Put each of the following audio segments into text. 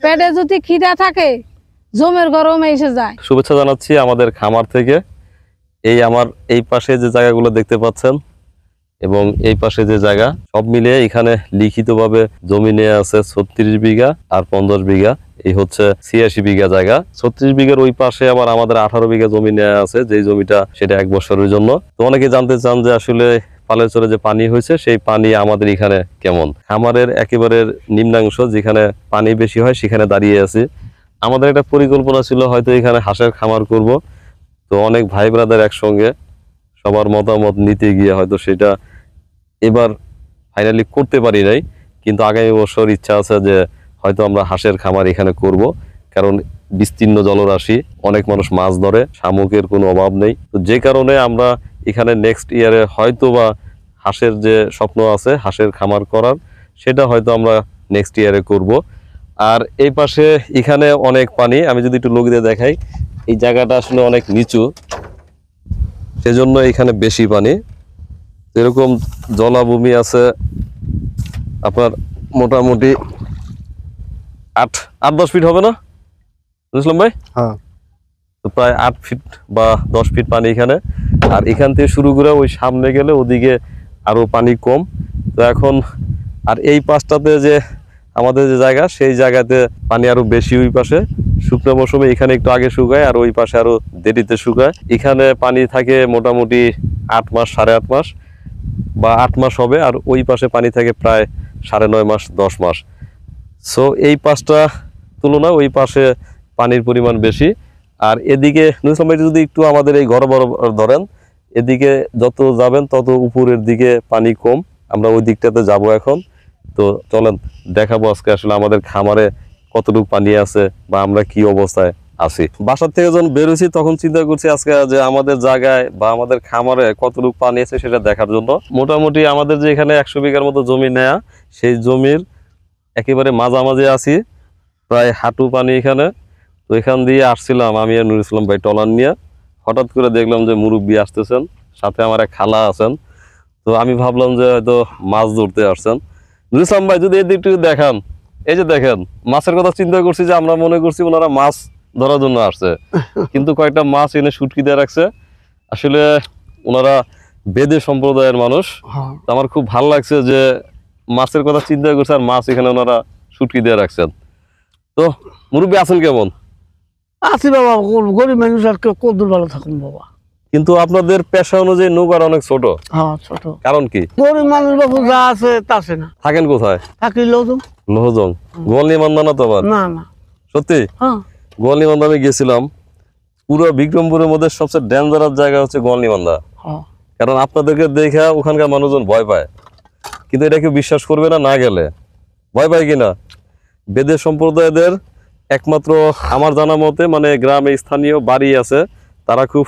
পেটে যদি খিদা থাকে জমের গরমে এসে যায়। শুভেচ্ছা জানাচ্ছি আমাদের খামার থেকে। আমার এই পাশে যে জায়গাগুলো দেখতে পাচ্ছেন এবং এই পাশে যে জায়গা, সব মিলিয়ে এখানে লিখিতভাবে জমি নিয়ে আছে 36 বিঘা আর 50 বিঘা, এই হচ্ছে 86 বিঘা জায়গা। 36 বিঘার ওই পাশে আবার আমাদের 18 বিঘা জমি নেওয়া আছে, যেই জমিটা সেটা 1 বছরের জন্য। তো অনেকে জানতে চান যে আসলে পালেচরে যে পানি হয়েছে সেই পানি আমাদের এখানে কেমন। খামারের একেবারে নিম্নাংশ যেখানে পানি বেশি হয় সেখানে দাঁড়িয়ে আছি। আমাদের একটা পরিকল্পনা ছিল হয়তো এখানে হাঁসের খামার করব। তো অনেক ভাই ব্রাদার একসঙ্গে সবার মতামত নিতে গিয়ে হয়তো সেটা এবার ফাইনালি করতে পারি নাই, কিন্তু আগামী বছর ইচ্ছা আছে যে হয়তো আমরা হাঁসের খামার এখানে করব। কারণ বিস্তীর্ণ জলরাশি, অনেক মানুষ মাছ ধরে, শামুকের কোনো অভাব নেই। তো যে কারণে আমরা এখানে নেক্সট ইয়ারে হয়তো বা হাঁসের যে স্বপ্ন আছে হাঁসের খামার করার, সেটা হয়তো আমরা নেক্সট ইয়ারে করব। আর এই পাশে এখানে অনেক পানি, আমি যদি একটু লোক দিয়ে দেখাই, এই জায়গাটা আসলে অনেক নিচু, সেজন্য এখানে বেশি পানি। এরকম জলাভূমি আছে আপনার মোটামুটি 8-10 ফিট হবে না বুঝলাম ভাই? হ্যাঁ, তো প্রায় 8 ফিট বা 10 ফিট পানি এখানে। আর এখান থেকে শুরু করে ওই সামনে গেলে ওদিকে আরো পানি কম। তো এখন আর এই পাশটাতে যে আমাদের যে জায়গা, সেই জায়গাতে পানি আরো বেশি। ওই পাশে শুকনো মৌসুমে এখানে একটু আগে শুকায় আর ওই পাশে আরো দেরিতে শুকায়। এখানে পানি থাকে মোটামুটি 8 মাস, 8.5 মাস বা 8 মাস হবে। আর ওই পাশে পানি থাকে প্রায় 9.5 মাস, 10 মাস। সো এই পাশটা তুলনা ওই পাশে পানির পরিমাণ বেশি। আর এদিকে নুসলাম ভাই যদি একটু আমাদের এই ঘর বড় ধরেন, এদিকে যত যাবেন তত উপরের দিকে পানি কম। আমরা ওই দিকটাতে যাব এখন। তো চলেন দেখাবো আজকে আসলে আমাদের খামারে কতটুকু পানি আছে বা আমরা কি অবস্থায় আছি। বাসার থেকে যখন বেরোছি তখন চিন্তা করছি আজকে যে আমাদের জায়গায় বা আমাদের খামারে কতটুকু পানি আছে সেটা দেখার জন্য। মোটামুটি আমাদের যে এখানে 100 বিঘার মতো জমি নেয়া, সেই জমির একেবারে মাঝামাঝি আছি, প্রায় হাঁটু পানি এখানে। তো এখান দিয়ে আসছিলাম আমি আর নুরুল ইসলাম ভাই টলার নিয়ে। হঠাৎ করে দেখলাম যে মুরব্বি আসতেছেন, সাথে আমার এক খালা আছেন। তো আমি ভাবলাম যে হয়তো মাছ ধরতে আসছেন। নুরুল ইসলাম ভাই যদি এদিক একটু দেখান, এই যে দেখেন মাছের কথা চিন্তা করছি যে আমরা মনে করছি ওনারা মাছ ধরার জন্য আসছে, কিন্তু কয়েকটা মাছ এনে শুটকি দিয়ে রাখছে। আসলে ওনারা বেদে সম্প্রদায়ের মানুষ। তো আমার খুব ভালো লাগছে যে মাছের কথা চিন্তা করছে আর মাছ এখানে ওনারা শুটকি দিয়ে রাখছেন। তো মুরব্বী আছেন কেমন? আছি বাবা, গরিব মানুষ আর কদ্দুর ভালো থাকুন বাবা। কিন্তু আপনাদের পেশা অনুযায়ী নৌকার অনেক ছোট। হ্যাঁ, ছোট। কারণ কি? গরিব মানুষ বাবু যা আছে তা আছে না। থাকেন কোথায়? থাকি লোকজন। লোহজং। গোয়ালনিবান্ধা না তো আবার? না না, সত্যি? হ্যাঁ। গোয়ালনিবান্ধা আমি গেছিলাম। পুরো বিক্রমপুরের মধ্যে সবচেয়ে ডেঞ্জারাস জায়গা হচ্ছে গোয়ালনিবান্ধা। হ্যাঁ। কারণ আপনাদেরকে দেখে ওখানকার মানুষজন ভয় পায়, কিন্তু এটা কেউ বিশ্বাস করবে না, না গেলে ভয় পায় কিনা। বেদে সম্প্রদায়দের একমাত্র আমার জানা মতে মানে গ্রামে স্থানীয় বাড়ি আছে, তারা খুব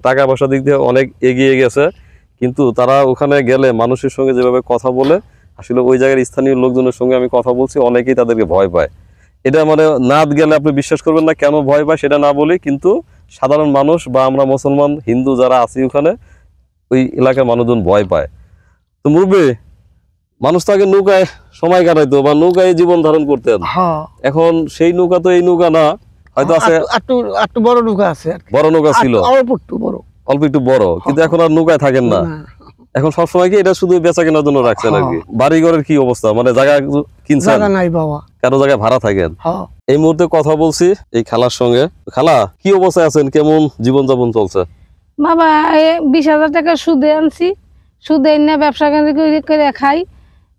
টাকা পয়সা দিক দিয়ে অনেক এগিয়ে গেছে, কিন্তু তারা ওখানে গেলে মানুষের সঙ্গে যেভাবে কথা বলে, আসলে ওই জায়গার স্থানীয় লোকজনের সঙ্গে আমি কথা বলছি, অনেকেই তাদেরকে ভয় পায়। এটা মানে না গেলে আপনি বিশ্বাস করবেন না কেন ভয় পায় সেটা না বলি, কিন্তু সাধারণ মানুষ বা আমরা মুসলমান হিন্দু যারা আছি ওখানে ওই এলাকার মানুষজন ভয় পায়। তো মুরব্বী, মানুষ তো আগে নৌকায় সময় কাটাইতো বা নৌকায় জীবন ধারণ করতেন। এখন সেই নৌকা তো এই নৌকা না, হয়তো আছে একটু বড় নৌকা আছে। বড় নৌকা ছিল, অল্প একটু বড়, অল্প একটু বড়, কিন্তু এখন আর নৌকায় থাকেন না। এখন সবসময় কি এটা শুধু বেচা কেনার জন্য রাখছেন আর কি? বাড়ি ঘরের কি অবস্থা, মানে জায়গা কিনছেন? নাই বাবা, কারো জায়গায় ভাড়া থাকেন? এই মুহূর্তে কথা বলছি এই খালার সঙ্গে। খালা, কি অবস্থায় আছেন, কেমন জীবন যাপন চলছে? বাবা 20,000 টাকা সুদে আনছি, সুদে এনে ব্যবসা করে খাই।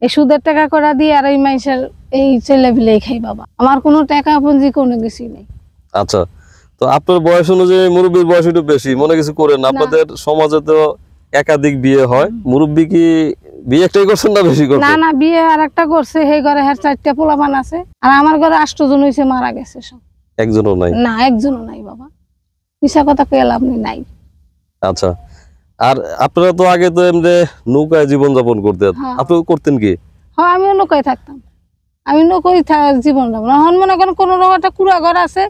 এই সুদের টাকা করা দিয়ে আর এই মাইসের এই ছেলে পিলে খাই বাবা। আমার কোনো টাকা পুঁজি কোনো কিছু নেই। আচ্ছা, তো আপনার বয়স অনুযায়ী মুরব্বীর বয়স একটু বেশি, মনে কিছু করেন। আপনাদের সমাজে তো একাধিক বিয়ে হয়, মুরব্বী কি বিয়ে একটাই করছেন না বেশি করছেন? না না, বিয়ে আর একটা করছে, সেই ঘরে 4টা পোলাপান আছে। আর আমার ঘরে 8 জন হইছে, মারা গেছে সব। একজনও নাই? না, একজনও নাই বাবা, মিশা কথা কইলে আপনি নাই। আচ্ছা, আর আপনারা তো আগে তো এমনি নৌকায় জীবন যাপন করতেন, আপনি করতেন কি? হ্যাঁ, আমিও নৌকায় থাকতাম। আমি নৌকায় জীবন যাপন। এখন মনে করেন কোন রকম একটা কুড়া ঘর আছে,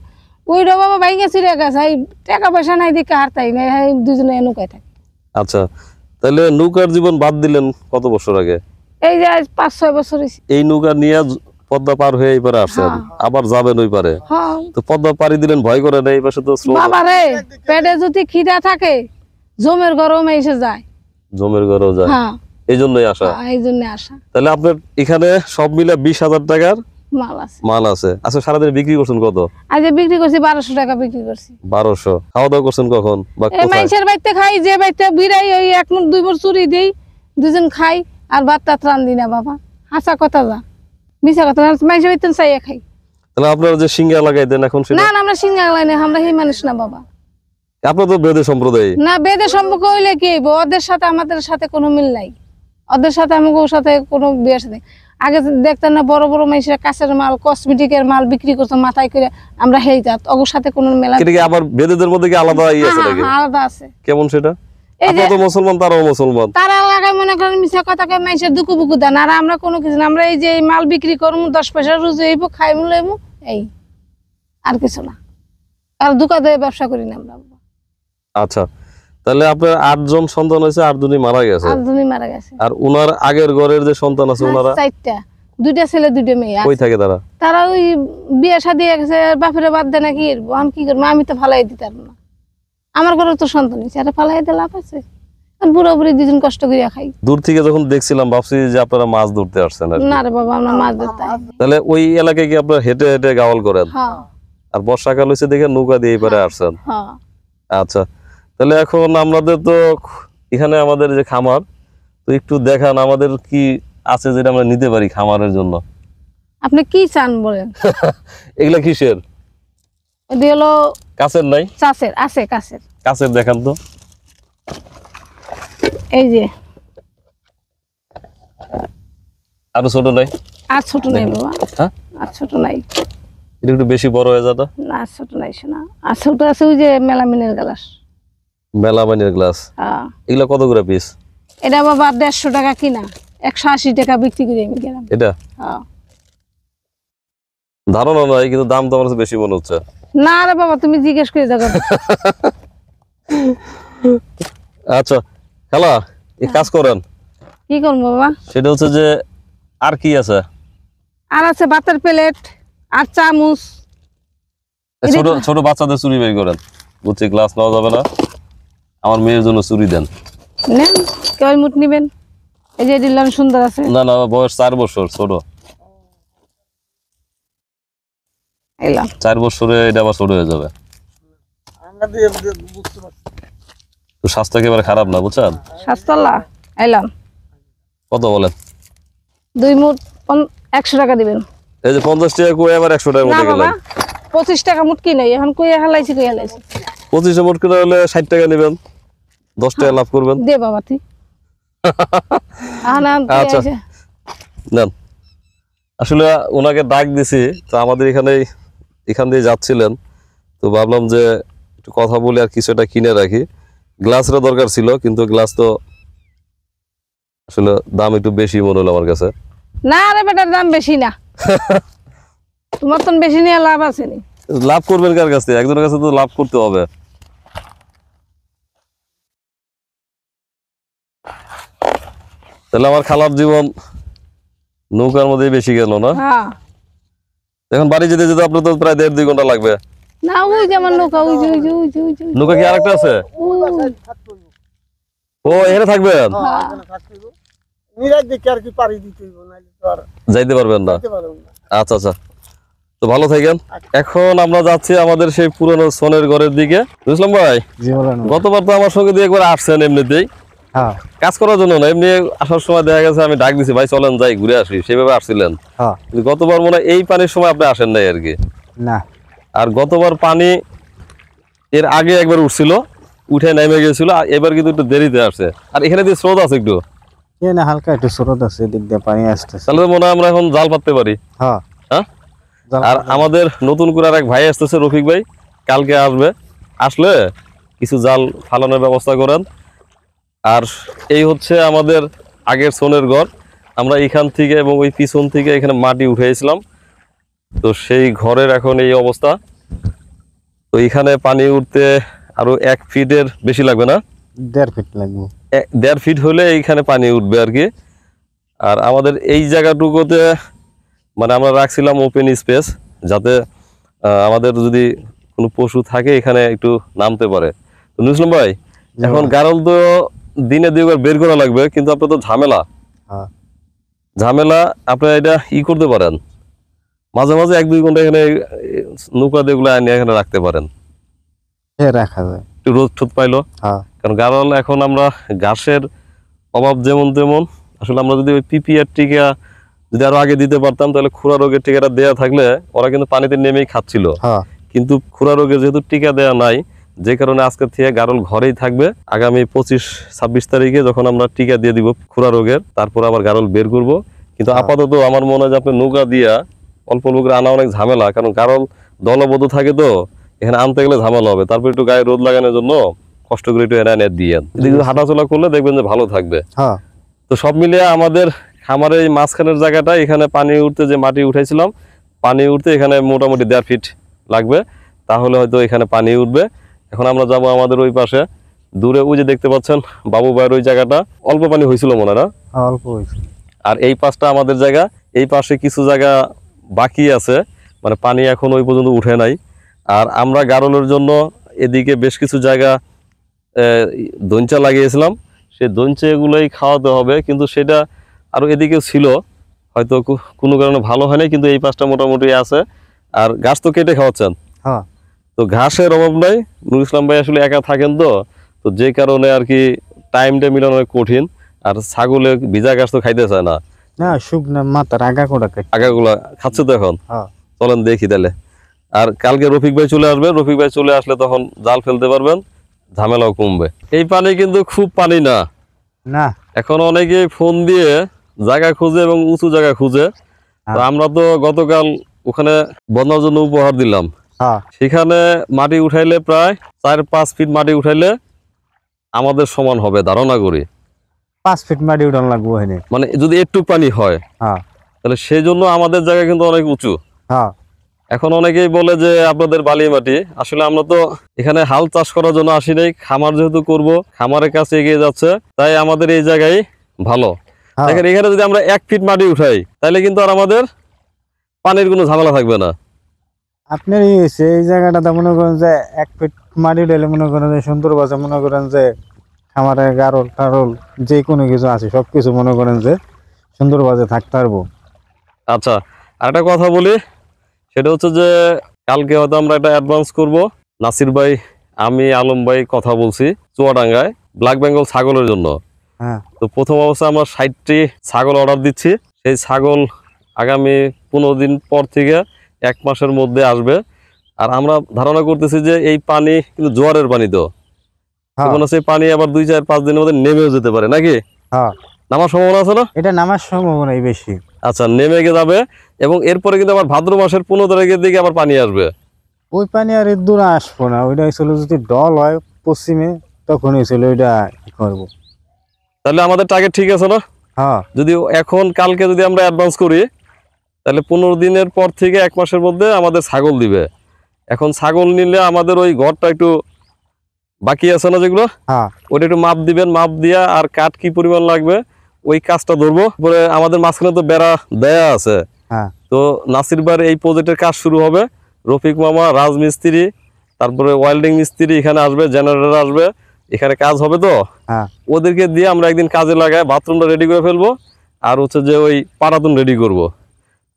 ওইটা বাবা ভাইঙ্গা চিড়ে গেছে, টাকা পয়সা নাই দিকে হারতাই নাই, দুজনে নৌকায় থাকে। আচ্ছা, তাহলে নৌকার জীবন বাদ দিলেন কত বছর আগে? এই যে 5-6 বছর হয়েছে। এই নৌকা নিয়ে পদ্মা পার হয়ে এই পারে আসছেন, আবার যাবেন ওই পারে। হ্যাঁ তো পদ্মা পাড়ি দিলেন, ভয় করে না? এই পাশে তো স্রোত। বাবা রে, পেটে যদি খিদা থাকে জমের গরম এসে যায়। জমের ঘরেও যায়, হ্যাঁ এই জন্যই আসা। এই জন্য আসা। তাহলে আপনার এখানে সব মিলে 20,000 টাকার মাল আছে। মাল আছে। আচ্ছা, সারাদিন বিক্রি করছেন কত? আজ বিক্রি করছি 1200 টাকা বিক্রি করছি। 1200। খাওয়া দাওয়া করছেন কখন বা এই কোথায়? মাইসের বাড়িতে খাই, যে বাড়িতে বিরাই ওই 1 মুঠ 2 মুঠ চুরি দেই, দুজন খাই, আর ভাত টাত রান্ধি না বাবা। হাসা কথা যা, মিশা কথা না, মাইসের বাড়িতে চাইয়া খাই। তাহলে আপনারা যে সিঙ্গা লাগাই দেন এখন সেটা? না না, আমরা সিঙ্গা লাই না, আমরা সেই মানুষ না বাবা। আপনার তো বেদে সম্প্রদায়। না, বেদের সম্পর্ক হইলে কি হইব? ওদের সাথে আমাদের সাথে কোনো মিল নাই। ওদের সাথে আমাকে সাথে কোনো বিয়ের সাথে আগে দেখতেন না, বড় বড় মানুষের কাছের মাল, কসমেটিকের মাল বিক্রি করতো মাথায় করে, আমরা হেই যাত, ওর সাথে কোনো মেলা। এটা কি আবার বেদেদের মধ্যে কি আলাদা ইয়ে আছে নাকি? আলাদা আছে। কেমন সেটা? এই যে আপনারা তো মুসলমান, তারাও মুসলমান। তারা লাগায় মনে করেন মিশা কথাকে মানুষের দুকু বুকু দেন, আর আমরা কোনো কিছু না। আমরা এই যে এই মাল বিক্রি করবো, 10 পয়সা রুজি হইব, খাইমু লইমু, এই আর কিছু না। আর দোকানে ব্যবসা করি না আমরা। আচ্ছা, তাহলে আপনার 8 জন সন্তান হয়েছে, 8 জনই মারা গেছে। আর দুনি মারা গেছে। আর উনার আগের ঘরের যে সন্তান আছে ওনারা 4টা, 2টা ছেলে 2টা মেয়ে আছে। কই থাকে তারা? তারা ওই বিয়ে শাদী হয়ে গেছে, বাপের বাদ দেয় নাকি, আমি কি করবো? আমি তো ফালাই দিতাম না, আমার ঘরে তো সন্তান হয়েছে, আর ফালাই দিয়ে লাভ আছে? আর বুড়ো বুড়ি 2 জন কষ্ট করিয়া খাই। দূর থেকে যখন দেখছিলাম ভাবছি যে আপনারা মাছ ধরতে আসছেন আর কি। না রে বাবা, আমরা মাছ ধরতে। তাহলে ওই এলাকায় কি আপনারা হেঁটে হেঁটে গাওয়াল করেন? হ্যাঁ আর বর্ষাকাল হয়েছে দেখে নৌকা দিয়ে এবারে আসছেন। হ্যাঁ। আচ্ছা, তাহলে এখন আমাদের তো এখানে আমাদের যে খামার, তো একটু দেখান আমাদের কি আছে যেটা আমরা নিতে পারি খামারের জন্য। আপনি কি চান বলেন? এগুলা কিসের? এটি হলো কাছের নাই? চাষের আছে, কাছের। কাছের দেখান তো। এই যে আরো ছোট নাই? আর ছোট নাই বাবা, হ্যাঁ, আর ছোট নাই। এটা একটু বেশি বড় হয়ে যাটা। না, আর ছোট নাই শোনা। আর ছোট আছে ওই যে মেলামিনের গ্লাস। মেলামাইনের গ্লাস, হ্যাঁ। এগুলা কত করে পিস? এটা বাবা 150 টাকা কিনা, 180 টাকা বিক্রি করি আমি গেলাম। এটা হ্যাঁ। ধারণা নাই, কিন্তু দাম তো আমার কাছে বেশি মনে হচ্ছে। না রে বাবা, তুমি জিজ্ঞেস করে দেখো। আচ্ছা খালা, এই কাজ করেন, কি করবো বাবা? সেটা হচ্ছে যে আর কি আছে? আর আছে ভাতের প্লেট আর চামচ। ছোট ছোট বাচ্চাদের চুরি বের করেন, বুঝছি গ্লাস নেওয়া যাবে না, আমার মেয়ের জন্য চুরি দেন। নেন, কয় মুঠ নিবেন? এই যে দিলাম, সুন্দর আছে। না না, বয়স 4 বছর, ছোট। এলাম 4 বছরে এটা আবার ছোট হয়ে যাবে। তো স্বাস্থ্য একেবারে খারাপ না, বুঝছেন? শাস্তলা এলাম। কত বলেন? 2 মুঠ 100 টাকা দিবেন। এই যে 50 টাকা কই আবার 100 টাকার না মধ্যে বাবা, গেলেন। 25 টাকা মুঠ কি নাই, এখন কই হালাইছি, কই হালাইছি। 25 মোট করে হলে 60 টাকা নেবেন, 10 টাকা লাভ করবেন। দে বাবা তুই। আচ্ছা নেন। আসলে ওনাকে ডাক দিছি, তো আমাদের এখান দিয়ে যাচ্ছিলেন, তো ভাবলাম যে একটু কথা বলে আর কিছু একটা কিনে রাখি। গ্লাসের দরকার ছিল, কিন্তু গ্লাস তো আসলে দাম একটু বেশি মনে হলো আমার কাছে। না রে বেটার দাম বেশি না, তোমার তো বেশি নিয়ে লাভ আছে নি। লাভ করবেন কার কাছ থেকে? একজনের কাছে তো লাভ করতে হবে। তাহলে আমার খালার জীবন নৌকার মধ্যে বেশি গেল না? হ্যাঁ। এখন বাড়ি যেতে যেতে আপনার তো প্রায় 1.5-2 ঘন্টা লাগবে। না ওই যে আমার নৌকা, ওই যে ওই যে ওই যে ওই যে নৌকা কি আরেকটা আছে? ও এখানে থাকবেন? যাইতে পারবেন না? আচ্ছা আচ্ছা, তো ভালো থাকেন। এখন আমরা যাচ্ছি আমাদের সেই পুরনো সোনের ঘরের দিকে। বুঝলাম ভাই, গতবার তো আমার সঙ্গে দিয়ে একবার আসছেন এমনিতেই কাজ করার জন্য না, এমনি আসার সময় দেখা গেছে আমি ডাক দিছি, ভাই চলেন যাই ঘুরে আসি, সেভাবে আসছিলেন। গতবার মনে হয় এই পানির সময় আপনি আসেন নাই আর কি। না, আর গতবার পানি এর আগে একবার উঠছিল, উঠে নেমে গেছিল, এবার কিন্তু একটু দেরিতে আসছে। আর এখানে দিয়ে স্রোত আছে একটু, হালকা একটু স্রোত আছে, দিক দিয়ে পানি আসতেছে। তাহলে মনে হয় আমরা এখন জাল পাততে পারি। হ্যাঁ, আর আমাদের নতুন করে আর এক ভাই আসতেছে, রফিক ভাই, কালকে আসবে। আসলে কিছু জাল ফালানোর ব্যবস্থা করেন। আর এই হচ্ছে আমাদের আগের সোনের ঘর। আমরা এখান থেকে এবং ওই পিছন থেকে এখানে মাটি উঠেছিলাম, তো সেই ঘরের এখন এই অবস্থা। তো এখানে পানি উঠতে আরো 1 ফিটের বেশি লাগবে না? 1.5 ফিট লাগবে। 1.5 ফিট হলে এইখানে পানি উঠবে আর কি। আর আমাদের এই জায়গাটুকুতে মানে আমরা রাখছিলাম ওপেন স্পেস, যাতে আমাদের যদি কোনো পশু থাকে এখানে একটু নামতে পারে। তো নুরুল ভাই, এখন গারল তো দিনে 2 বার বের করা লাগবে, কিন্তু আপনার তো ঝামেলা হ্যাঁ। ঝামেলা আপনারা এটা করতে পারেন, মাঝে মাঝে 1-2 ঘন্টা এখানে নৌকা যেগুলো আনিয়ে এখানে রাখতে পারেন, রাখা যায়। একটু রোদ ঠোদ পাইলো। হ্যাঁ। কারণ গারল এখন আমরা ঘাসের অভাব যেমন তেমন, আসলে আমরা যদি ওই পিপিআর টিকা যদি আরো আগে দিতে পারতাম, তাহলে খুরা রোগের টিকাটা দেয়া থাকলে ওরা কিন্তু পানিতে নেমেই খাচ্ছিল। হ্যাঁ। কিন্তু খুরা রোগের যেহেতু টিকা দেয়া নাই, যে কারণে আজকে থেকে গারল ঘরেই থাকবে। আগামী 25-26 তারিখে যখন আমরা টিকা দিয়ে দিব খুরা রোগের, তারপর আবার গারল বের করব। কিন্তু আপাতত আমার মনে হয় যে আপনি নৌকা দিয়া অল্প অল্প করে আনা অনেক ঝামেলা, কারণ গারল দলবদ্ধ থাকে তো এখানে আনতে গেলে ঝামেলা হবে। তারপর একটু গায়ে রোদ লাগানোর জন্য কষ্ট করে একটু এনে দিয়ে হাঁটাচলা করলে দেখবেন যে ভালো থাকবে। হ্যাঁ। তো সব মিলিয়ে আমাদের খামারের এই মাঝখানের জায়গাটা, এখানে পানি উঠতে যে মাটি উঠাইছিলাম, পানি উঠতে এখানে মোটামুটি 1.5 ফিট লাগবে, তাহলে হয়তো এখানে পানি উঠবে। এখন আমরা যাব আমাদের ওই পাশে, দূরে ওই যে দেখতে পাচ্ছেন বাবু ভাইয়ের ওই জায়গাটা অল্প পানি হয়েছিল মনে হয় না? অল্প হয়েছে। আর এই পাশটা আমাদের জায়গা, এই পাশে কিছু জায়গা বাকি আছে, মানে পানি এখন ওই পর্যন্ত উঠে নাই। আর আমরা গারলের জন্য এদিকে বেশ কিছু জায়গা দঞ্চা লাগিয়েছিলাম, সেই দঞ্চেগুলোই খাওয়াতে হবে, কিন্তু সেটা আরো এদিকেও ছিল, হয়তো কোনো কারণে ভালো হয় নাই, কিন্তু এই পাশটা মোটামুটি আছে। আর ঘাস তো কেটে খাওয়াচ্ছেন? হ্যাঁ। তো ঘাসের অভাব নাই, নুরুল ইসলাম ভাই আসলে একা থাকেন তো যে কারণে আর কি টাইমটা মিলানো অনেক কঠিন। আর ছাগলে ভিজা ঘাস তো খাইতে চায় না, না শুকনা মাথার আগাগুলা আগাগুলা খাচ্ছে তো এখন। হ্যাঁ। চলেন দেখি তাহলে। আর কালকে রফিক ভাই চলে আসবে, রফিক ভাই চলে আসলে তখন জাল ফেলতে পারবেন, ঝামেলাও কমবে। এই পানি কিন্তু খুব পানি না, না। এখন অনেকে ফোন দিয়ে জায়গা খুঁজে এবং উঁচু জায়গা খুঁজে। তো আমরা তো গতকাল ওখানে বন্যার জন্য উপহার দিলাম, হ্যাঁ। সেখানে মাটি উঠাইলে প্রায় 4-5 ফিট মাটি উঠাইলে আমাদের সমান হবে ধারণা করি। 5 ফিট মাটি উঠান লাগবো এখানে, মানে যদি একটু পানি হয়, হ্যাঁ, তাহলে সেই জন্য আমাদের জায়গা কিন্তু অনেক উঁচু। হ্যাঁ। এখন অনেকেই বলে যে আপনাদের বালি মাটি, আসলে আমরা তো এখানে হাল চাষ করার জন্য আসি নাই, খামার যেহেতু করব, খামারের কাছে এগিয়ে যাচ্ছে, তাই আমাদের এই জায়গায় ভালো। হ্যাঁ। দেখেন এখানে যদি আমরা 1 ফিট মাটি উঠাই, তাহলে কিন্তু আর আমাদের পানির কোনো ঝামেলা থাকবে না। আপনার এই জায়গাটাতে মনে করেন যে 1 ফিট মাটি উঠাইলে মনে করেন যে সুন্দর বাজে, মনে করেন যে খামারের গারল টারল যে কোনো কিছু আছে সবকিছু মনে করেন যে সুন্দর বাজে থাকতে পারবো। আচ্ছা, আর একটা কথা বলি, সেটা হচ্ছে যে কালকে হয়তো আমরা এটা অ্যাডভান্স করব। নাসির ভাই, আমি, আলম ভাই কথা বলছি চুয়াডাঙ্গায় ব্ল্যাক বেঙ্গল ছাগলের জন্য। হ্যাঁ। তো প্রথম অবস্থায় আমরা 60টি ছাগল অর্ডার দিচ্ছি। সেই ছাগল আগামী 15 দিন পর থেকে 1 মাসের মধ্যে আসবে। আর আমরা ধারণা করতেছি যে এই পানি কিন্তু জোয়ারের পানি, তো সেই পানি আবার 2-4-5 দিনের মধ্যে নেমেও যেতে পারে নাকি? হ্যাঁ। নামার সম্ভাবনা আছে না? এটা নামার সম্ভাবনাই বেশি। আচ্ছা, নেমে যাবে, এবং এরপরে কিন্তু আবার ভাদ্র মাসের 15 তারিখের দিকে আবার পানি আসবে। ওই পানি আর এর দূরে আসবো না, ওইটা হয়েছিল যদি ডল হয় পশ্চিমে, তখন হয়েছিল ওইটা করবো। তাহলে আমাদের টার্গেট ঠিক আছে না? হ্যাঁ। যদি এখন কালকে যদি আমরা অ্যাডভান্স করি, তাহলে 15 দিনের পর থেকে 1 মাসের মধ্যে আমাদের ছাগল দিবে। এখন ছাগল নিলে আমাদের ওই ঘরটা একটু বাকি আছে না যেগুলো, হ্যাঁ, ওটা একটু মাপ দিবেন, মাপ দিয়া আর কাঠ কি পরিমাণ লাগবে ওই কাজটা ধরবো। পরে আমাদের মাঝখানে তো বেড়া দেয়া আছে। হ্যাঁ। তো নাসির ভাইয়ের এই প্রজেক্টের কাজ শুরু হবে, রফিক মামা, রাজমিস্ত্রি, তারপরে ওয়েল্ডিং মিস্ত্রি এখানে আসবে, জেনারেটর আসবে, এখানে কাজ হবে। তো হ্যাঁ, ওদেরকে দিয়ে আমরা একদিন কাজে লাগাই বাথরুমটা রেডি করে ফেলবো, আর হচ্ছে যে ওই পাটাতুন রেডি করব,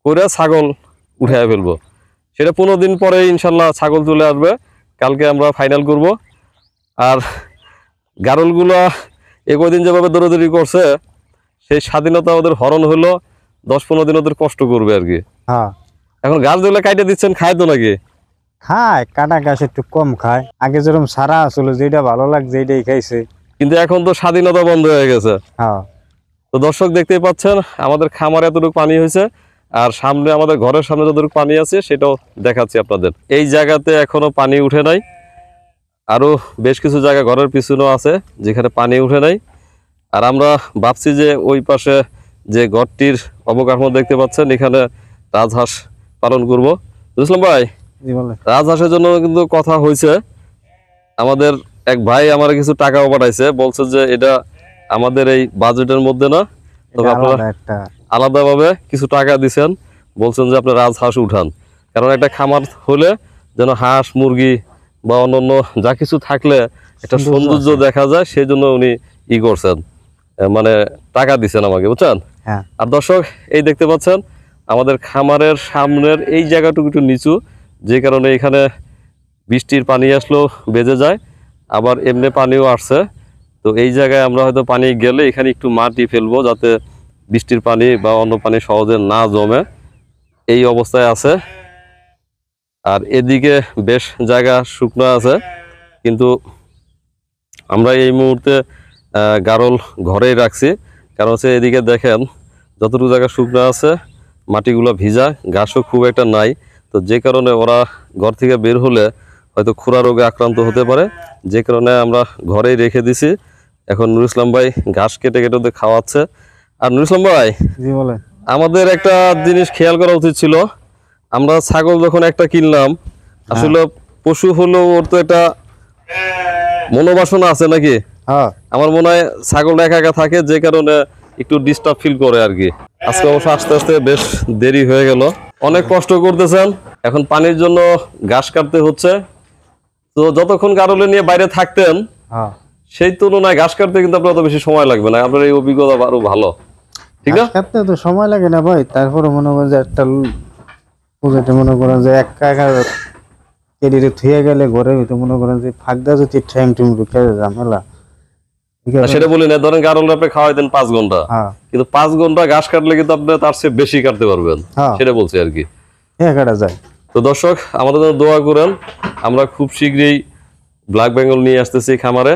করে ছাগল উঠে ফেলবো। সেটা 15 দিন পরে ইনশাল্লাহ ছাগল চলে আসবে, কালকে আমরা ফাইনাল করব। আর গারলগুলা কদিন যেভাবে দৌড়াদৌড়ি করছে, সেই স্বাধীনতা ওদের হরণ হলো, 10-15 দিন ওদের কষ্ট করবে আর কি। হ্যাঁ। এখন গাছ যেগুলো কাইটে দিচ্ছেন খায় তো নাকি? খায়, কাটা গাছ একটু কম খায়, আগে যেরকম সারা আসলে যেটা ভালো লাগছে এইটাই খাইছে, কিন্তু এখন তো স্বাধীনতা বন্ধ হয়ে গেছে। হ্যাঁ। তো দর্শক দেখতেই পাচ্ছেন আমাদের খামারে এতটুকু পানি হয়েছে, আর সামনে আমাদের ঘরের সামনে যতটুকু পানি আছে সেটাও দেখাচ্ছি আপনাদের। এই জায়গাতে এখনো পানি উঠে নাই, আরো বেশ কিছু জায়গা ঘরের পিছনেও আছে যেখানে পানি উঠে নাই। আর আমরা ভাবছি যে ওই পাশে যে ঘরটির অবকাঠামো দেখতে পাচ্ছেন, এখানে রাজহাঁস পালন করব। বুঝলাম ভাই, রাজহাঁসের জন্য কিন্তু কথা হয়েছে। আমাদের এক ভাই আমার কিছু টাকাও পাঠাইছে, বলছে যে এটা আমাদের এই বাজেটের মধ্যে না, তবে আপনারা আলাদাভাবে কিছু টাকা দিচ্ছেন, বলছেন যে আপনি রাজহাঁস উঠান, কারণ একটা খামার হলে যেন হাঁস মুরগি বা অন্যান্য যা কিছু থাকলে একটা সৌন্দর্য দেখা যায়, সেই জন্য উনি করছেন, মানে টাকা দিচ্ছেন আমাকে, বুঝছেন। হ্যাঁ আর দর্শক এই দেখতে পাচ্ছেন আমাদের খামারের সামনের এই জায়গাটুকু একটু নিচু, যে কারণে এখানে বৃষ্টির পানি আসলেও বেজে যায়, আবার এমনি পানিও আসছে। তো এই জায়গায় আমরা হয়তো পানি গেলে এখানে একটু মাটি ফেলবো, যাতে বৃষ্টির পানি বা অন্য পানি সহজে না জমে, এই অবস্থায় আছে। আর এদিকে বেশ জায়গা শুকনো আছে, কিন্তু আমরা এই মুহূর্তে গারল ঘরেই রাখছি, কারণ হচ্ছে এদিকে দেখেন যতটুকু জায়গা শুকনো আছে মাটিগুলো ভিজা, ঘাসও খুব একটা নাই। তো যে কারণে ওরা ঘর থেকে বের হলে হয়তো খুরা রোগে আক্রান্ত হতে পারে, যে কারণে আমরা ঘরেই রেখে দিছি। এখন নুর ইসলাম ভাই ঘাস কেটে কেটে ওদের খাওয়াচ্ছে। আর নুর ইসলাম ভাই, জি বলেন। আমাদের একটা জিনিস খেয়াল করা উচিত ছিল, আমরা ছাগল যখন একটা কিনলাম, আসলে পশু হলেও ওর তো একটা মনোবাসনা আছে নাকি? হ্যাঁ আমার মনে হয় ছাগলটা একা একা থাকে, যে কারণে একটু ডিস্টার্ব ফিল করে আর কি। আজকে অবশ্য আস্তে আস্তে বেশ দেরি হয়ে গেল, অনেক কষ্ট করতেছেন, এখন পানির জন্য ঘাস কাটতে হচ্ছে। তো যতক্ষণ গারলে নিয়ে বাইরে থাকতেন হ্যাঁ সেই তুলনায় ঘাস কাটতে কিন্তু আপনার অত বেশি সময় লাগবে না, আপনার এই অভিজ্ঞতা আরো ভালো, ঠিক না? ঘাস কাটতে তো সময় লাগে না ভাই, তারপরে মনে করেন যে একটা পুজোতে মনে করেন যে এক কাকা কেডিরে থুয়ে গেলে ঘরে হইতে মনে করেন যে ফাঁকদা যদি ঠ্যাং টুং ঢুকে ঝামেলা। ঠিক না, আছে সেটা বলি না, ধরেন গারলে আপনি খাওয়াইতেন 5 ঘন্টা, হ্যাঁ কিন্তু 5 ঘন্টা ঘাস কাটলে কিন্তু আপনি তার চেয়ে বেশি কাটতে পারবেন, হ্যাঁ সেটা বলছি আর কি। হ্যাঁ কাটা যায়। তো দর্শক আমাদের জন্য দোয়া করেন, আমরা খুব শীঘ্রই ব্ল্যাক বেঙ্গল নিয়ে আসতেছি খামারে।